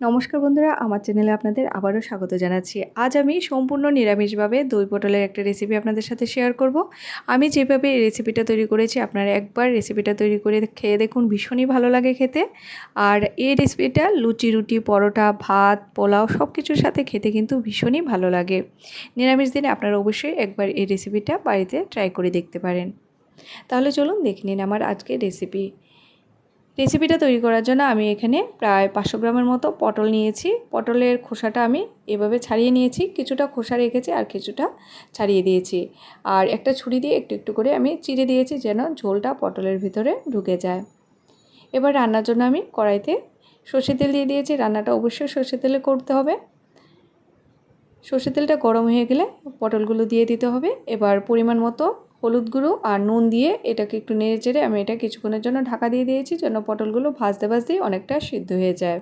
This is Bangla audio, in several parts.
নমস্কার বন্ধুরা, আমার চ্যানেলে আপনাদের আবারও স্বাগত জানাচ্ছি। আজ আমি সম্পূর্ণ নিরামিষভাবে দই পটলের একটা রেসিপি আপনাদের সাথে শেয়ার করব। আমি যেভাবে এই রেসিপিটা তৈরি করেছি, আপনারা একবার রেসিপিটা তৈরি করে খেয়ে দেখুন, ভীষণই ভালো লাগে খেতে। আর এই রেসিপিটা লুচি, রুটি, পরোটা, ভাত, পোলাও সব কিছুর সাথে খেতে কিন্তু ভীষণই ভালো লাগে। নিরামিষ দিনে আপনারা অবশ্যই একবার এই রেসিপিটা বাড়িতে ট্রাই করে দেখতে পারেন। তাহলে চলুন দেখে নিন আমার আজকের রেসিপিটা তৈরি করার জন্য আমি এখানে প্রায় 500 গ্রামের মতো পটল নিয়েছি। পটলের খোসাটা আমি এভাবে ছাড়িয়ে নিয়েছি, কিছুটা খোসা রেখেছি আর কিছুটা ছাড়িয়ে দিয়েছি। আর একটা ছুরি দিয়ে একটু একটু করে আমি চিড়ে দিয়েছি যেন ঝোলটা পটলের ভিতরে ঢুকে যায়। এবার রান্নার জন্য আমি কড়াইতে সর্ষের তেল দিয়ে দিয়েছি। রান্নাটা অবশ্যই সর্ষের তেলে করতে হবে। সর্ষের তেলটা গরম হয়ে গেলে পটলগুলো দিয়ে দিতে হবে। এবার পরিমাণ মতো হলুদ গুঁড়ো আর নুন দিয়ে এটাকে একটু নেড়ে চেড়ে আমি এটা কিছুক্ষণের জন্য ঢাকা দিয়ে দিয়েছি যেন পটলগুলো ভাজতে ভাজতেই অনেকটা সিদ্ধ হয়ে যায়।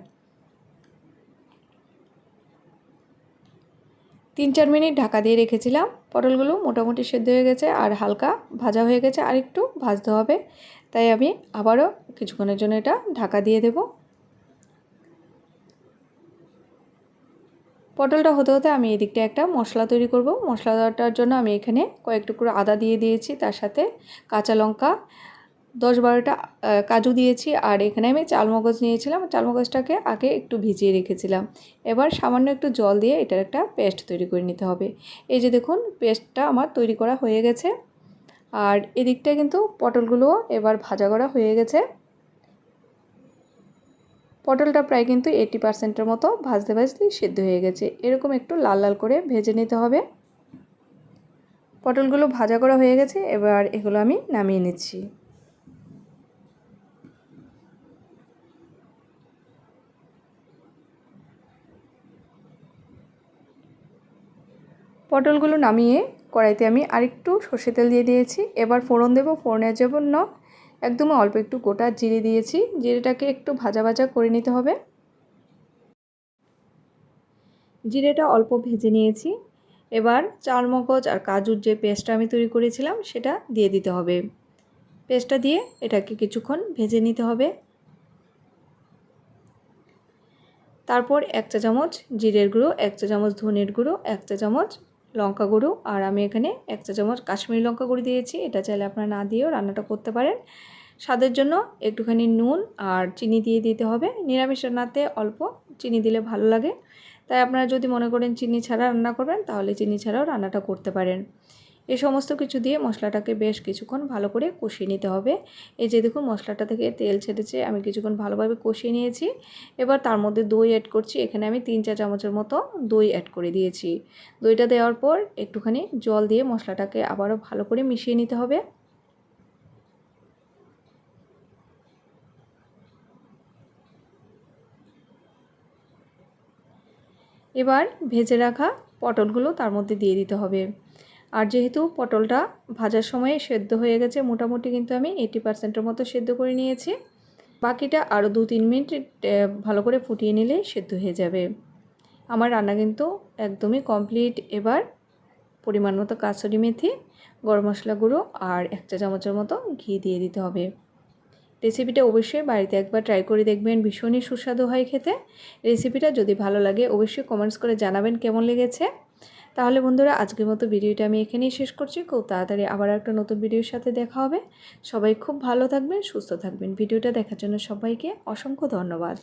3-4 মিনিট ঢাকা দিয়ে রেখেছিলাম। পটলগুলো মোটামুটি সিদ্ধ হয়ে গেছে আর হালকা ভাজা হয়ে গেছে, আর একটু ভাজতে হবে। তাই আমি আবারও কিছুক্ষণের জন্য এটা ঢাকা দিয়ে দেব। পটলটা হতে হতে আমি এদিকটা একটা মশলা তৈরি করব। মশলাটার জন্য আমি এখানে কয়েক টুকরো আদা দিয়ে দিয়েছি, তার সাথে কাঁচা লঙ্কা, 10-12টা কাজু দিয়েছি। আর এখানে আমি চালমগজ নিয়েছিলাম, চালমগজটাকে আগে একটু ভিজিয়ে রেখেছিলাম। এবার সামান্য একটু জল দিয়ে এটার একটা পেস্ট তৈরি করে নিতে হবে। এই যে দেখুন, পেস্টটা আমার তৈরি করা হয়ে গেছে। আর এদিকটা কিন্তু পটলগুলো এবার ভাজা করা হয়ে গেছে। পটলটা প্রায় কিন্তু 80%-এর মতো ভাজতে ভাজতেই সিদ্ধ হয়ে গেছে। এরকম একটু লাল লাল করে ভেজে নিতে হবে। পটলগুলো ভাজা করা হয়ে গেছে, এবার এগুলো আমি নামিয়ে নিচ্ছি। পটলগুলো নামিয়ে কড়াইতে আমি আরেকটু সর্ষে তেল দিয়ে দিয়েছি। এবার ফোড়ন দেব। ফোড়নের জন্য একদমই অল্প একটু গোটা জিরে দিয়েছি। জিরেটাকে একটু ভাজা ভাজা করে নিতে হবে। জিরেটা অল্প ভেজে নিয়েছি। এবার চালমগজ আর কাজুর যে পেস্টটা আমি তৈরি করেছিলাম সেটা দিয়ে দিতে হবে। পেস্টটা দিয়ে এটাকে কিছুক্ষণ ভেজে নিতে হবে। তারপর 1 চা চামচ জিরের গুঁড়ো, 1 চা চামচ ধনের গুঁড়ো, 1 চা চামচ লঙ্কা গুঁড়ো, আর আমি এখানে 1 চা চামচ কাশ্মীরি লঙ্কা গুঁড়ো দিয়েছি। এটা চাইলে আপনারা না দিয়েও রান্নাটা করতে পারেন। স্বাদের জন্য একটুখানি নুন আর চিনি দিয়ে দিতে হবে। নিরামিষ রান্নাতে অল্প চিনি দিলে ভালো লাগে। তাই আপনারা যদি মনে করেন চিনি ছাড়া রান্না করবেন, তাহলে চিনি ছাড়াও রান্নাটা করতে পারেন। এই সমস্ত কিছু দিয়ে মশলাটাকে বেশ কিছুক্ষণ ভালো করে কষিয়ে নিতে হবে। এই যে দেখুন, মশলাটা থেকে তেল ছেড়েছে, আমি কিছুক্ষণ ভালোভাবে কষিয়ে নিয়েছি। এবার তার মধ্যে দই অ্যাড করছি। এখানে আমি 3 চা চামচের মতো দই অ্যাড করে দিয়েছি। দইটা দেওয়ার পর একটুখানি জল দিয়ে মশলাটাকে আবারও ভালো করে মিশিয়ে নিতে হবে। এবার ভেজে রাখা পটলগুলো তার মধ্যে দিয়ে দিতে হবে। আর যেহেতু পটলটা ভাজার সময় সেদ্ধ হয়ে গেছে, মোটামুটি কিন্তু আমি 80%-এর মতো সেদ্ধ করে নিয়েছি। বাকিটা আরও 2-3 মিনিট ভালো করে ফুটিয়ে নিলেই সেদ্ধ হয়ে যাবে। আমার রান্না কিন্তু একদমই কমপ্লিট। এবার পরিমাণ মতো কাসুরি মেথি, গরম মশলা গুঁড়ো আর 1 চা চামচের মতো ঘি দিয়ে দিতে হবে। রেসিপিটা অবশ্যই বাড়িতে একবার ট্রাই করে দেখবেন, ভীষণই সুস্বাদু হয় খেতে। রেসিপিটা যদি ভালো লাগে অবশ্যই কমেন্টস করে জানাবেন কেমন লেগেছে। তাহলে বন্ধুরা, আজকের মতো ভিডিওটা আমি এখানেই শেষ করছি। খুব তাড়াতাড়ি আবার একটা নতুন ভিডিওর সাথে দেখা হবে। সবাই খুব ভালো থাকবেন, সুস্থ থাকবেন। ভিডিওটা দেখার জন্য সবাইকে অসংখ্য ধন্যবাদ।